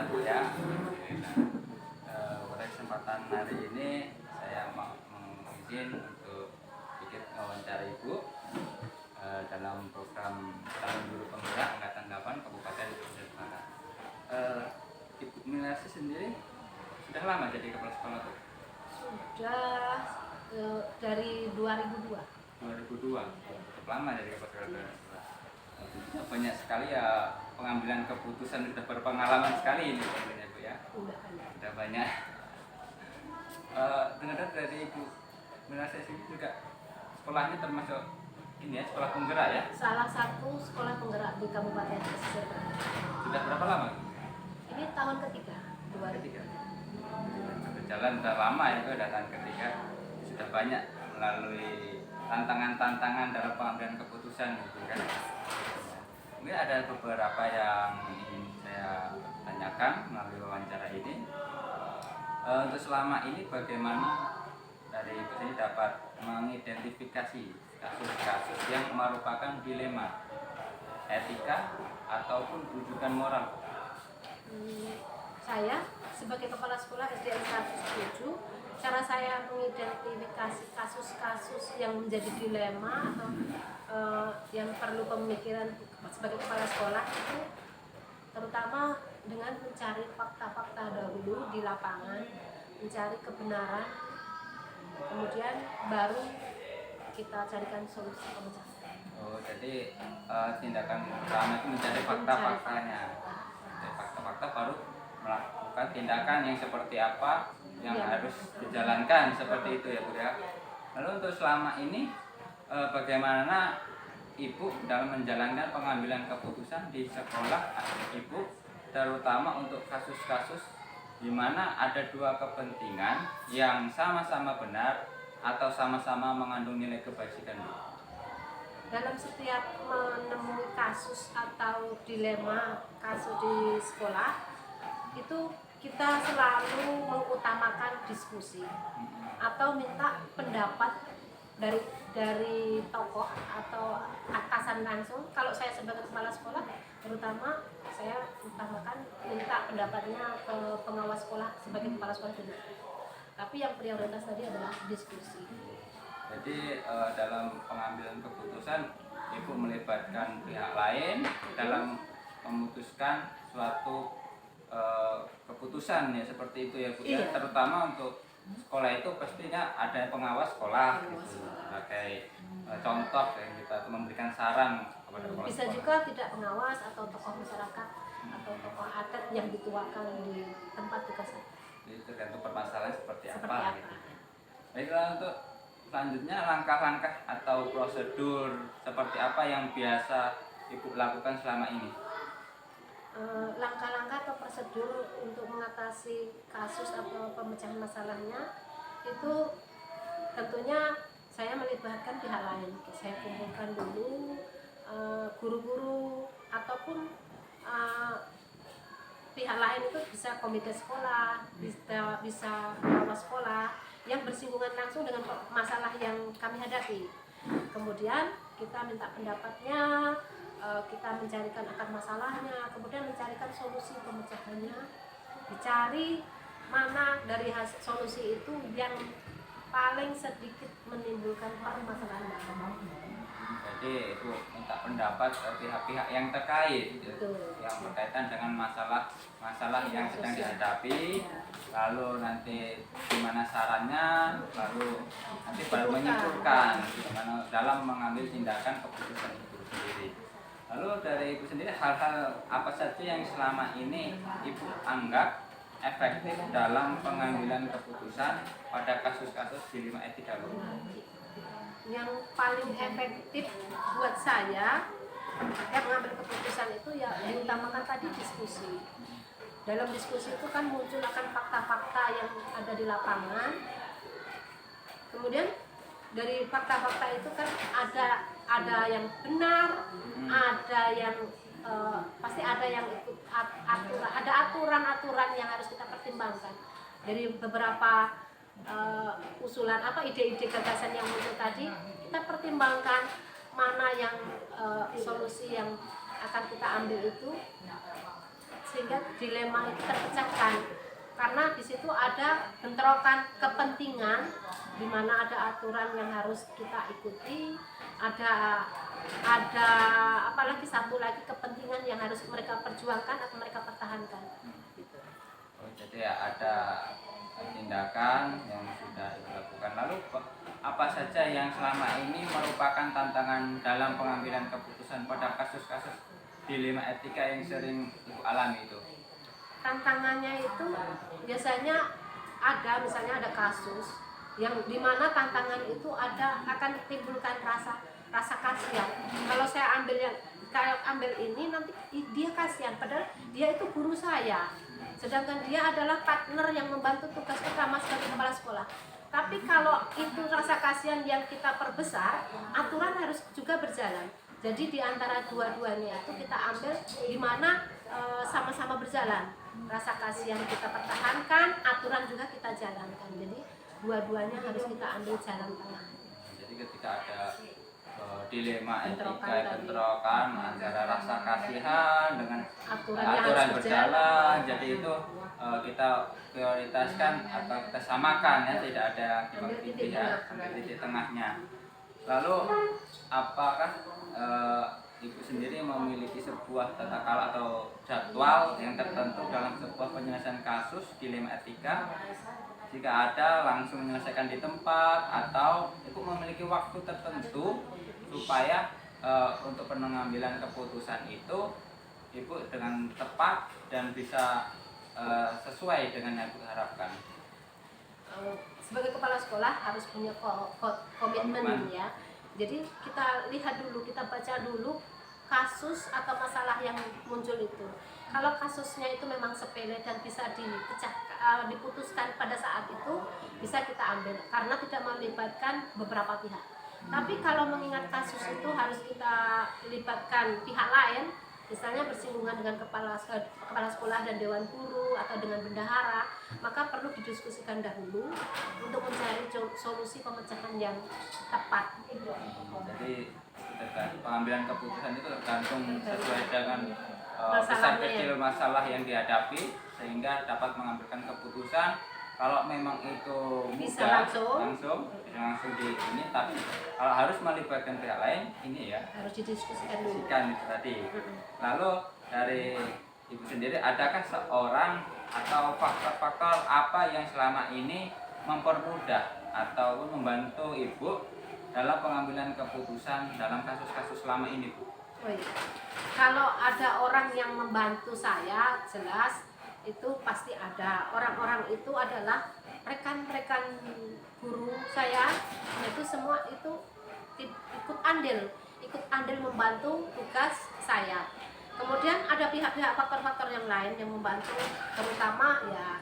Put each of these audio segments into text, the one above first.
kesempatan Bu ya. Pada kesempatan hari ini saya mau izin untuk sedikit wawancara Ibu dalam program Calon Guru Penggerak Angkatan 8 Kabupaten Bogor Barat. Ibu Minasi sendiri sudah lama jadi kepala sekolah Bu? Sudah dari 2002. 2002, cukup lama jadi kepala sekolah. Banyak sekali ya pengambilan keputusan, sudah berpengalaman sekali ini tentunya Bu ya. Sudah banyak. Dengar dari Ibu Minasi sini juga sekolahnya termasuk ini ya, sekolah penggerak ya? Salah satu sekolah penggerak di Kabupaten Pesisir Barat. Sudah berapa lama? Ini tahun ketiga, 2003. Berjalan sudah lama itu, udah tahun ketiga. Sudah banyak melalui tantangan-tantangan dalam pengambilan keputusan gitu kan. Mungkin ada beberapa yang ingin saya tanyakan melalui wawancara ini. Untuk selama ini bagaimana dari Ibu ini dapat mengidentifikasi kasus-kasus yang merupakan dilema etika ataupun rujukan moral? Saya sebagai kepala sekolah SDN 107, cara saya mengidentifikasi kasus-kasus yang menjadi dilema atau yang perlu pemikiran sebagai kepala sekolah itu terutama dengan mencari fakta-fakta dahulu di lapangan, mencari kebenaran, kemudian baru kita carikan solusi pemecahan. Oh, jadi tindakan pertama itu mencari fakta-faktanya. Mencari fakta-fakta baru melakukan tindakan yang seperti apa yang harus dijalankan, seperti itu ya Bu ya. Lalu untuk selama ini bagaimana Ibu dalam menjalankan pengambilan keputusan di sekolah Ibu, terutama untuk kasus-kasus di mana ada dua kepentingan yang sama-sama benar atau sama-sama mengandung nilai kebajikan? Dalam setiap menemui kasus atau dilema kasus di sekolah itu kita selalu mengutamakan diskusi atau minta pendapat dari tokoh atau atasan langsung. Kalau saya sebagai kepala sekolah, terutama saya utamakan minta pendapatnya ke pengawas sekolah sebagai kepala sekolah dulu. Tapi yang prioritas tadi adalah diskusi. Jadi dalam pengambilan keputusan Ibu melibatkan pihak lain dalam memutuskan suatu keputusan ya, seperti itu ya Bu ya. Terutama untuk sekolah itu pastinya ada pengawas sekolah gitu, sebagai contoh yang kita memberikan saran kepada kepala bisa sekolah. Juga tidak pengawas atau tokoh masyarakat atau tokoh adat yang dituakan di tempat tugas. Jadi tergantung permasalahan seperti apa. Gitu. Baiklah, untuk selanjutnya langkah-langkah atau prosedur seperti apa yang biasa Ibu lakukan selama ini? Langkah-langkah atau prosedur untuk mengatasi kasus atau pemecahan masalahnya itu tentunya saya melibatkan pihak lain. Saya kumpulkan dulu guru-guru ataupun pihak lain, itu bisa komite sekolah, bisa pengawas sekolah yang bersinggungan langsung dengan masalah yang kami hadapi. Kemudian kita minta pendapatnya, kita mencarikan akar masalahnya, kemudian mencarikan solusi pemecahannya, dicari mana dari hasil solusi itu yang paling sedikit menimbulkan permasalahan. Jadi itu minta pendapat dari pihak-pihak yang terkait gitu, yang berkaitan dengan masalah yang sedang dihadapi, lalu nanti gimana sarannya, lalu nanti baru menyimpulkan gimana dalam mengambil tindakan keputusan itu sendiri. Lalu dari Ibu sendiri, hal-hal apa saja yang selama ini Ibu anggap efektif dalam pengambilan keputusan pada kasus-kasus dilema etika? Yang paling efektif buat saya mengambil keputusan itu ya diutamakan tadi diskusi. Dalam diskusi itu kan muncul akan fakta-fakta yang ada di lapangan. Kemudian dari fakta-fakta itu kan ada yang benar, ada yang pasti ada yang ikut aturan, ada aturan-aturan yang harus kita pertimbangkan dari beberapa usulan ide-ide gagasan yang muncul tadi. Kita pertimbangkan mana yang solusi yang akan kita ambil itu sehingga dilema itu terpecahkan. Karena di situ ada bentrokan kepentingan, di mana ada aturan yang harus kita ikuti, ada apalagi satu lagi kepentingan yang harus mereka perjuangkan atau mereka pertahankan. Gitu. Oh, jadi ya ada tindakan yang sudah dilakukan. Lalu apa saja yang selama ini merupakan tantangan dalam pengambilan keputusan pada kasus-kasus dilema etika yang sering Ibu alami itu? Tantangannya itu biasanya misalnya ada kasus yang dimana tantangan itu akan timbulkan rasa kasihan. Kalau saya ambil ini nanti dia kasihan, padahal dia itu guru saya, sedangkan dia adalah partner yang membantu tugas utama sebagai kepala sekolah. Tapi kalau itu rasa kasihan yang kita perbesar, aturan harus juga berjalan. Jadi di antara dua-duanya itu kita ambil di mana sama-sama berjalan. Rasa kasihan kita pertahankan, aturan juga kita jalankan. Jadi dua-duanya harus kita ambil jalan tengah. Jadi ketika ada dilema Bentrokan etika, bentrokan antara rasa kasihan dengan Aturan yang aturan harus berjalan, jadi itu kita prioritaskan atau kita samakan ya, tidak ada Ambil titik titik ya, tengah. sampai titik tengahnya. Lalu apakah Ibu sendiri memiliki sebuah tata cara atau jadwal yang tertentu dalam sebuah penyelesaian kasus dilema etika? Jika ada, langsung menyelesaikan di tempat, atau Ibu memiliki waktu tertentu supaya untuk pengambilan keputusan itu Ibu dengan tepat dan bisa sesuai dengan yang Ibu harapkan? Sebagai kepala sekolah harus punya komitmen ya. Jadi kita lihat dulu, kita baca dulu kasus atau masalah yang muncul itu. Kalau kasusnya itu memang sepele dan bisa diputuskan pada saat itu, bisa kita ambil karena tidak melibatkan beberapa pihak. Tapi kalau mengingat kasus itu harus kita libatkan pihak lain, misalnya bersinggungan dengan kepala sekolah dan dewan guru atau dengan bendahara, maka perlu didiskusikan dahulu untuk mencari solusi pemecahan yang tepat. Jadi pengambilan keputusan itu tergantung sesuai dengan besar Masalahnya kecil masalah yang dihadapi, sehingga dapat mengambilkan keputusan. Kalau memang itu Bisa mudah langsung di ini, tapi kalau harus melibatkan pihak lain, ini ya harus didiskusikan dulu. itu tadi. Lalu dari Ibu sendiri, adakah seorang atau faktor-faktor apa yang selama ini mempermudah ataupun membantu Ibu dalam pengambilan keputusan dalam kasus-kasus selama ini, Bu? Oh iya. Kalau ada orang yang membantu saya, jelas itu pasti ada. Orang-orang itu adalah rekan-rekan guru saya, itu semua itu ikut andil membantu tugas saya. Kemudian ada pihak-pihak faktor-faktor yang lain yang membantu, terutama ya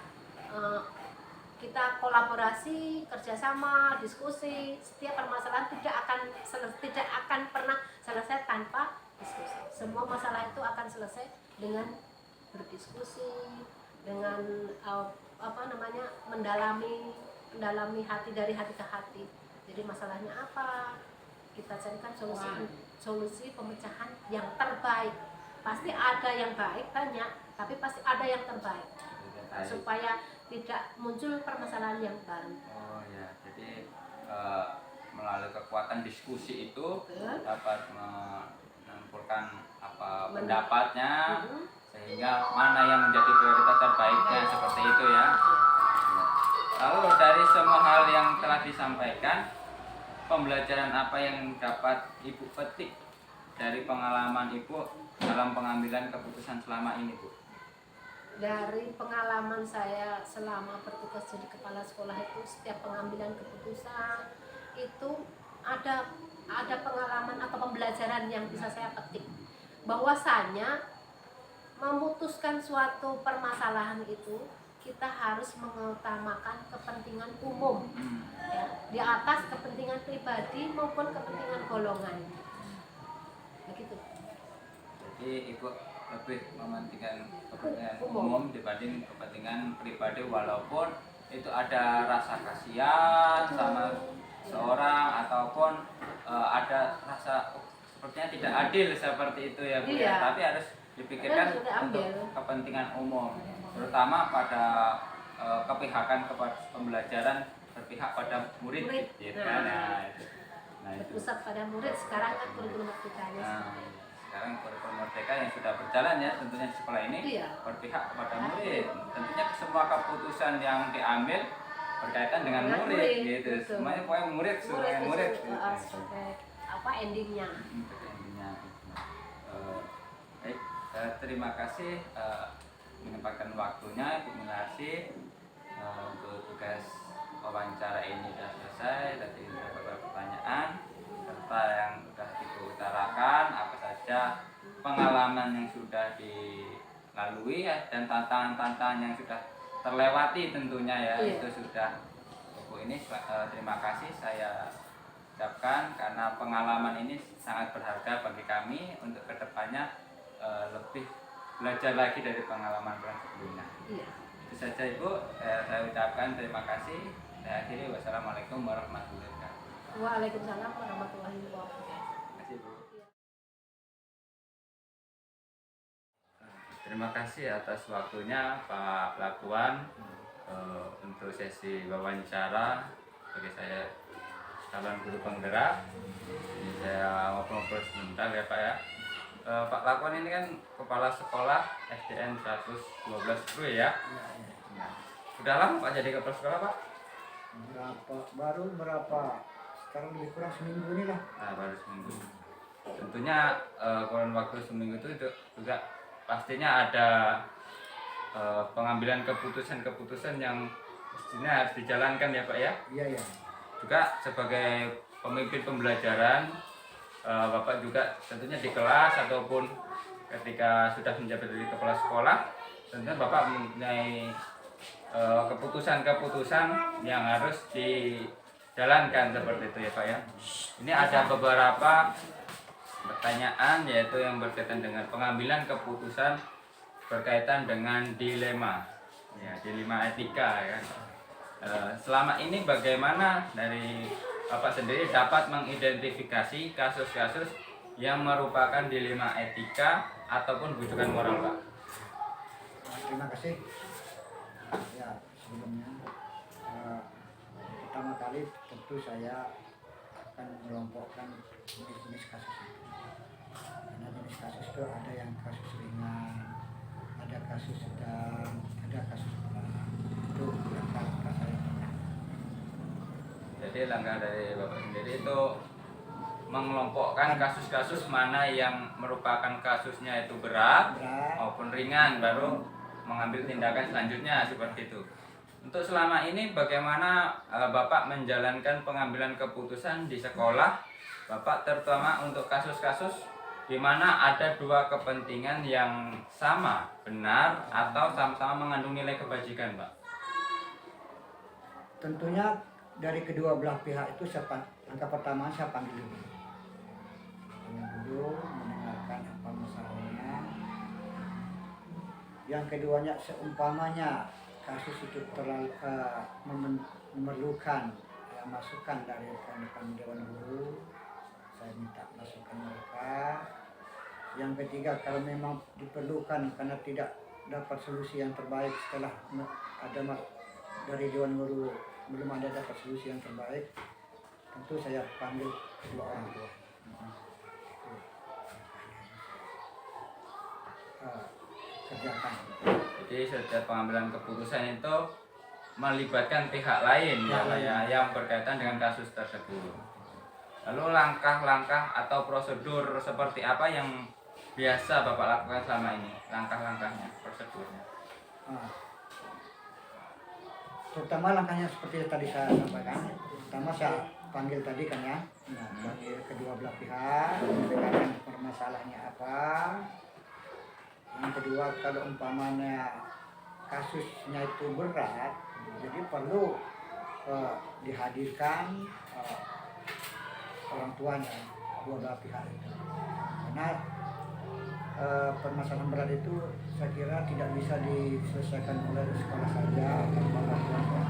kita kolaborasi, kerjasama, diskusi. Setiap permasalahan tidak akan pernah selesai tanpa diskusi. Semua masalah itu akan selesai dengan berdiskusi, dengan mendalami hati dari hati ke hati. Jadi masalahnya apa? Kita carikan solusi pemecahan yang terbaik. Pasti ada yang baik banyak, tapi pasti ada yang terbaik. Supaya tidak muncul permasalahan yang baru. Oh ya, jadi melalui kekuatan diskusi itu dapat mengumpulkan pendapatnya, sehingga mana yang menjadi prioritas terbaiknya, seperti itu ya. Lalu dari semua hal yang telah disampaikan, pembelajaran apa yang dapat Ibu petik dari pengalaman Ibu dalam pengambilan keputusan selama ini, Bu? Dari pengalaman saya selama bertugas jadi kepala sekolah itu, setiap pengambilan keputusan itu ada pengalaman atau pembelajaran yang bisa saya petik, bahwasanya memutuskan suatu permasalahan itu kita harus mengutamakan kepentingan umum ya, di atas kepentingan pribadi maupun kepentingan golongan. Begitu. Jadi Ibu lebih mementingkan kepentingan umum dibanding kepentingan pribadi, walaupun itu ada rasa kasihan sama seorang ataupun ada rasa sepertinya tidak adil seperti itu ya, Bu. Iya. Tapi harus dipikirkan Padahal sudah untuk ambil. kepentingan umum, terutama pada kepihakan kepada pembelajaran berpihak pada murid, Murid. gitu kan. Nah itu. Berpusat pada murid. Sekarang kan kurikulum merdekanya. Nah, sekarang kurikulum merdeka yang sudah berjalan ya tentunya di sekolah ini Iya. berpihak kepada murid. Tentunya semua keputusan yang diambil berkaitan dengan murid, gitu. betul. Semuanya pokoknya murid, semuanya murid. Gitu. Sebagai apa endingnya. Intinya. Baik, terima kasih menyempatkan waktunya, Ibu Minarsi. Untuk tugas wawancara ini sudah selesai. Tadi ada beberapa pertanyaan serta yang sudah Ibu utarakan apa saja pengalaman yang sudah dilalui ya, dan tantangan-tantangan yang sudah terlewati tentunya ya. Iya. Itu sudah Ibu ini terima kasih saya ucapkan karena pengalaman ini sangat berharga bagi kami untuk kedepannya lebih belajar lagi dari pengalaman sebelumnya. Iya. Itu saja Ibu, saya ucapkan terima kasih. Saya akhiri, wassalamualaikum warahmatullahi wabarakatuh. Waalaikumsalam warahmatullahi wabarakatuh. Terima kasih Bu. Terima kasih atas waktunya Pak Lakuan untuk sesi wawancara bagi saya calon guru penggerak. Ini saya ngobrol sebentar ya Pak ya. Pak Lakuan ini kan kepala sekolah SDN 112 Krui ya. Nah, sudah lama Pak jadi kepala sekolah Pak? Berapa sekarang lebih kurang seminggu ini lah. Nah, baru seminggu. Tentunya kurun waktu seminggu itu juga pastinya ada pengambilan keputusan-keputusan yang mestinya harus dijalankan ya Pak ya. Iya. Juga sebagai pemimpin pembelajaran, Bapak juga tentunya di kelas ataupun ketika sudah menjabat jadi kepala sekolah, tentunya Bapak mempunyai keputusan-keputusan yang harus dijalankan seperti itu ya Pak ya. Ini ada beberapa pertanyaan yaitu yang berkaitan dengan pengambilan keputusan berkaitan dengan dilema, ya dilema etika ya. Selama ini bagaimana dari Bapak sendiri dapat mengidentifikasi kasus-kasus yang merupakan dilema etika ataupun bujukan moral Pak? Terima kasih. Ya, sebelumnya pertama kali tentu saya akan mengelompokkan jenis-jenis kasus itu. Karena jenis kasus itu ada yang kasus ringan, ada kasus sedang, ada kasus berat. Itu yang langkah saya. Jadi langkah dari Bapak sendiri itu mengelompokkan kasus-kasus mana yang merupakan kasusnya itu berat maupun ringan, baru mengambil tindakan selanjutnya seperti itu. Untuk selama ini bagaimana Bapak menjalankan pengambilan keputusan di sekolah Bapak, terutama untuk kasus-kasus di mana ada dua kepentingan yang sama, benar atau sama-sama mengandung nilai kebajikan Pak? Tentunya dari kedua belah pihak itu langkah pertama saya panggil dulu. Mendengarkan apa masalahnya. Yang keduanya seumpamanya kasus itu terlalu memerlukan masukan dari rekan-rekan Dewan Guru, saya minta masukan mereka. Yang ketiga, kalau memang diperlukan karena tidak dapat solusi yang terbaik setelah ada dari Dewan Guru belum ada dapat solusi yang terbaik, tentu saya panggil kedua orang tua. Kerjakan. Jadi setiap pengambilan keputusan itu melibatkan pihak lain yang berkaitan dengan kasus tersebut. Lalu langkah-langkah atau prosedur seperti apa yang biasa Bapak lakukan selama ini? Langkah-langkahnya, prosedurnya. Terutama langkahnya seperti yang tadi saya sampaikan. Pertama saya panggil tadi kan ya, panggil kedua belah pihak, mendengarkan permasalahannya apa. Yang kedua, kalau umpamanya kasusnya itu berat, jadi perlu dihadirkan orang tuanya, dua belah pihak itu. Karena permasalahan berat itu saya kira tidak bisa diselesaikan oleh sekolah saja tanpa bantuan orang tua.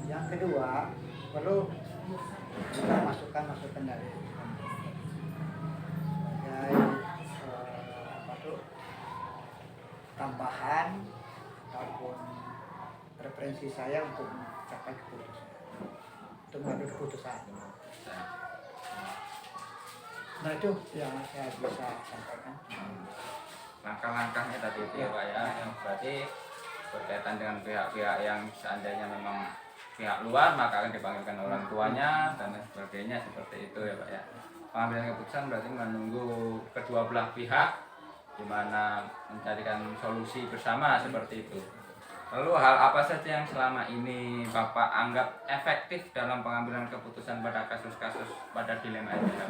Yang kedua, perlu juga masukan dari tambahan ataupun referensi saya untuk mencapai keputusan, untuk mengambil keputusan. Nah itu yang saya bisa sampaikan. Langkah-langkahnya tadi itu ya Pak ya, yang berarti berkaitan dengan pihak-pihak yang seandainya memang pihak luar maka akan dipanggilkan orang tuanya dan lain sebagainya, seperti itu ya Pak ya. Pengambilan keputusan berarti menunggu kedua belah pihak di mana mencarikan solusi bersama, seperti itu. Lalu hal apa saja yang selama ini Bapak anggap efektif dalam pengambilan keputusan pada kasus-kasus pada dilema etika?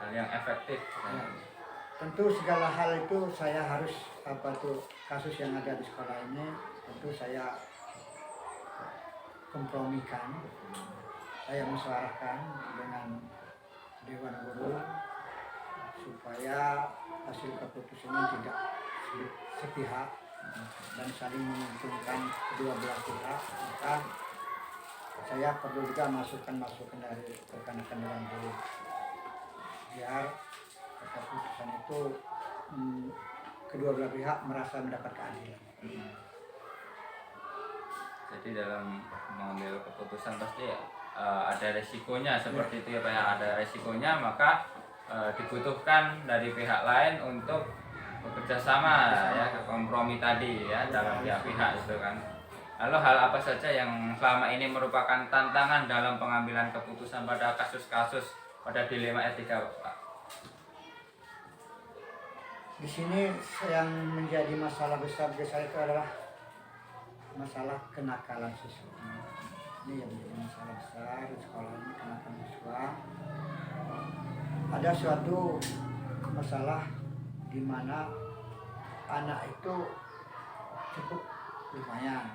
Hal yang efektif. Ya. Tentu segala hal itu saya harus kasus yang ada di sekolah ini tentu saya kompromikan, saya musyawarahkan dengan Dewan Guru supaya hasil keputusannya tidak sepihak dan saling menguntungkan kedua belah pihak. Maka saya perlu juga masukan-masukan dari rekan-rekan Dewan Guru biar keputusan itu kedua belah pihak merasa mendapat keadilan. Jadi dalam mengambil keputusan pasti ada resikonya, seperti itu ya Pak ya. Ada resikonya, maka dibutuhkan dari pihak lain untuk bekerja sama ya, ke kompromi tadi ya dalam pihak-pihak itu kan. Lalu hal apa saja yang selama ini merupakan tantangan dalam pengambilan keputusan pada kasus-kasus pada dilema etika Pak? Di sini yang menjadi masalah besar bagi saya itu adalah masalah kenakalan siswa. Ini yang menjadi masalah besar di sekolah ini, kenakalan siswa. Ada suatu masalah di mana anak itu cukup lumayan,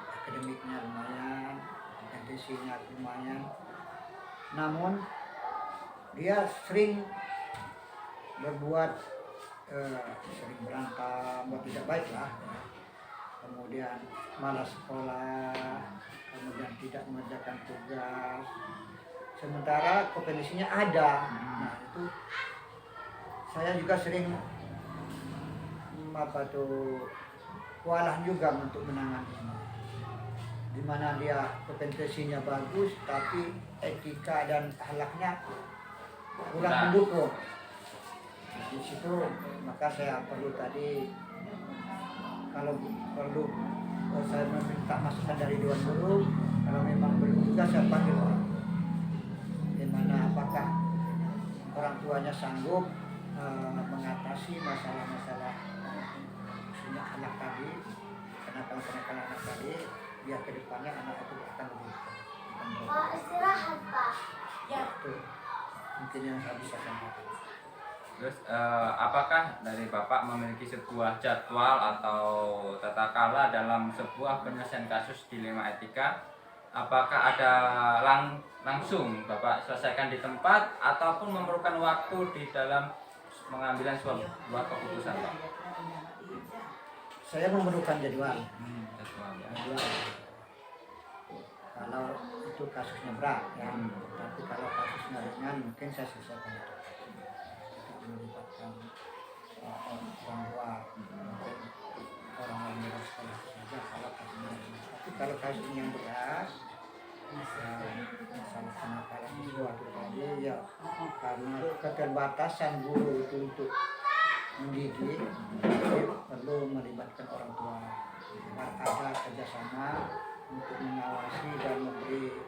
akademiknya lumayan, atensinya lumayan, namun dia sering berbuat sering berantem, tidak baik lah. Kemudian malas sekolah, kemudian tidak mengerjakan tugas. Sementara kompetensinya ada. Nah itu saya juga sering kewalahan juga untuk menangani. Di mana dia kompetensinya bagus, tapi etika dan akhlaknya kurang mendukung. Di situ maka saya perlu tadi, kalau perlu saya meminta masukan dari Dewan Guru. Kalau memang belum juga saya panggil orang, di mana apakah orang tuanya sanggup mengatasi masalah-masalah anak tadi, kenakalan anak tadi, biar kedepannya anak itu akan lebih istirahat Pak. Ya. Itu mungkin yang saya bisa sampaikan. Terus apakah dari Bapak memiliki sebuah jadwal atau tata cara dalam sebuah penyelesaian kasus dilema etika? Apakah ada langsung Bapak selesaikan di tempat ataupun memerlukan waktu di dalam pengambilan sebuah keputusan Pak? Saya memerlukan jadwal. Jadwal ya. Jadwal. Kalau itu kasusnya berat ya, tapi kalau kasusnya ringan mungkin saya selesaikan itu. Melibatkan orang luar, orang-orang dari sekolah saja kalau kasusnya ringan. Tapi kalau kasusnya yang berat, masalah kenakalan siswa itu tadi ya, karena keterbatasan guru itu untuk mendidik, jadi perlu melibatkan orang tua. Ada kerjasama untuk mengawasi dan memberi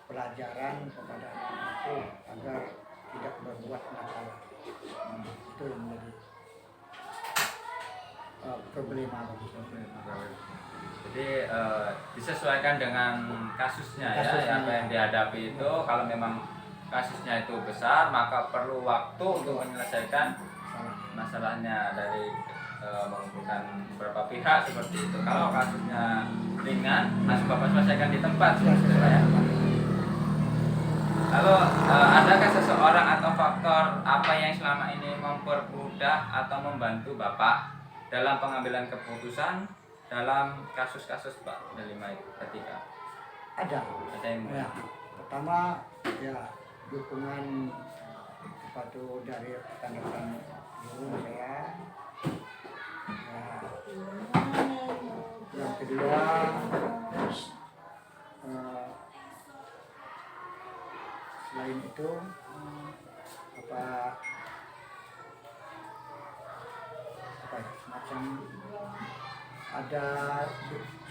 pelajaran kepada anak itu agar tidak berbuat nakal. Itu yang menjadi problema bagi saya. Jadi disesuaikan dengan kasusnya ya, apa yang dihadapi itu. Kalau memang kasusnya itu besar, maka perlu waktu untuk menyelesaikan masalahnya dari mengumpulkan beberapa pihak, seperti itu. Kalau kasusnya ringan, langsung Bapak selesaikan di tempat, seperti itu ya. Lalu adakah seseorang atau faktor apa yang selama ini mempermudah atau membantu Bapak dalam pengambilan keputusan dalam kasus-kasus Pak dilema etika? Ada yang ya, pertama ya dukungan apa tuh dari rekan-rekan guru saya. Nah, yang kedua selain itu apa ya, semacam ada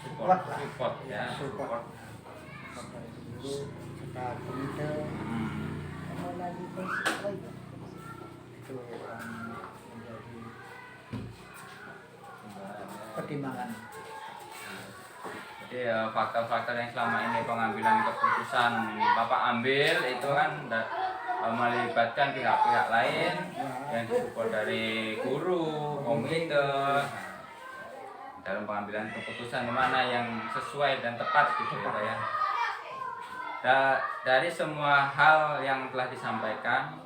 support lah, support ya, support dari guru serta komite itu menjadi pertimbangan. Jadi faktor-faktor yang selama ini pengambilan keputusan Bapak ambil itu kan melibatkan pihak-pihak lain yang disupport dari guru, komite dalam pengambilan keputusan mana yang sesuai dan tepat gitu ya. Dari semua hal yang telah disampaikan,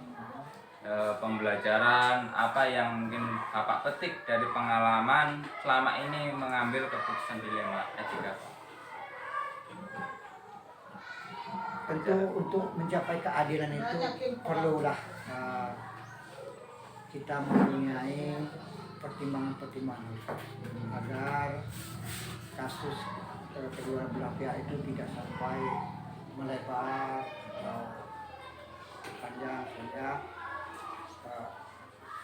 pembelajaran apa yang mungkin Bapak petik dari pengalaman selama ini mengambil keputusan dilema etika. Tentu untuk mencapai keadilan itu perlulah kita mempunyai pertimbangan-pertimbangan agar kasus kedua belah pihak itu tidak sampai melebar atau panjang sehingga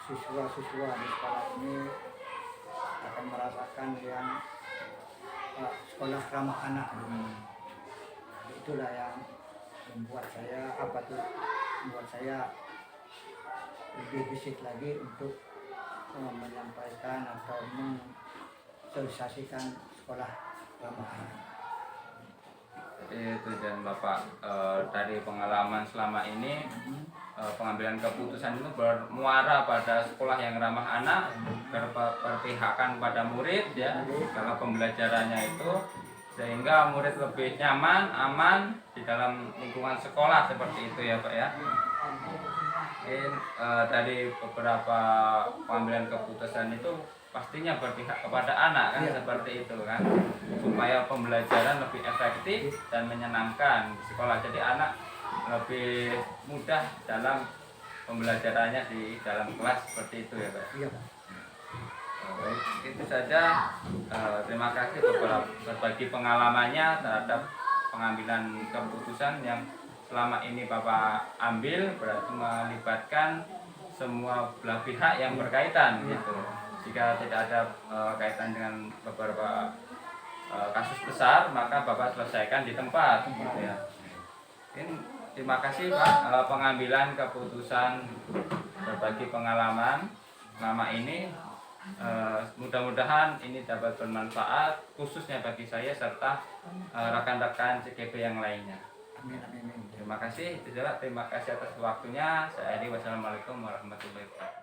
siswa-siswa di sekolah ini akan merasakan yang sekolah ramah anak. Itulah yang membuat saya lebih gesit lagi untuk menyampaikan atau mensosialisasikan sekolah ramah anak. Itu dan Bapak dari pengalaman selama ini pengambilan keputusan itu bermuara pada sekolah yang ramah anak, berpihakan pada murid ya dalam pembelajarannya itu, sehingga murid lebih nyaman, aman di dalam lingkungan sekolah seperti itu ya Pak ya. Mungkin dari beberapa pengambilan keputusan itu pastinya berpihak kepada anak kan seperti itu kan, supaya pembelajaran lebih efektif dan menyenangkan di sekolah. Jadi anak lebih mudah dalam pembelajarannya di dalam kelas seperti itu ya Pak. Iya, Pak. Baik, itu saja. Terima kasih berbagi pengalamannya terhadap pengambilan keputusan yang selama ini Bapak ambil, berarti melibatkan semua belah pihak yang berkaitan gitu. Jika tidak ada kaitan dengan beberapa kasus besar, maka Bapak selesaikan di tempat gitu ya. Terima kasih Pak pengambilan keputusan berbagi pengalaman selama ini. Mudah-mudahan ini dapat bermanfaat khususnya bagi saya serta rekan-rekan CGP yang lainnya. Amin, amin, amin. Terima kasih. Terima kasih atas waktunya. Saya Edi. Wassalamualaikum warahmatullahi wabarakatuh.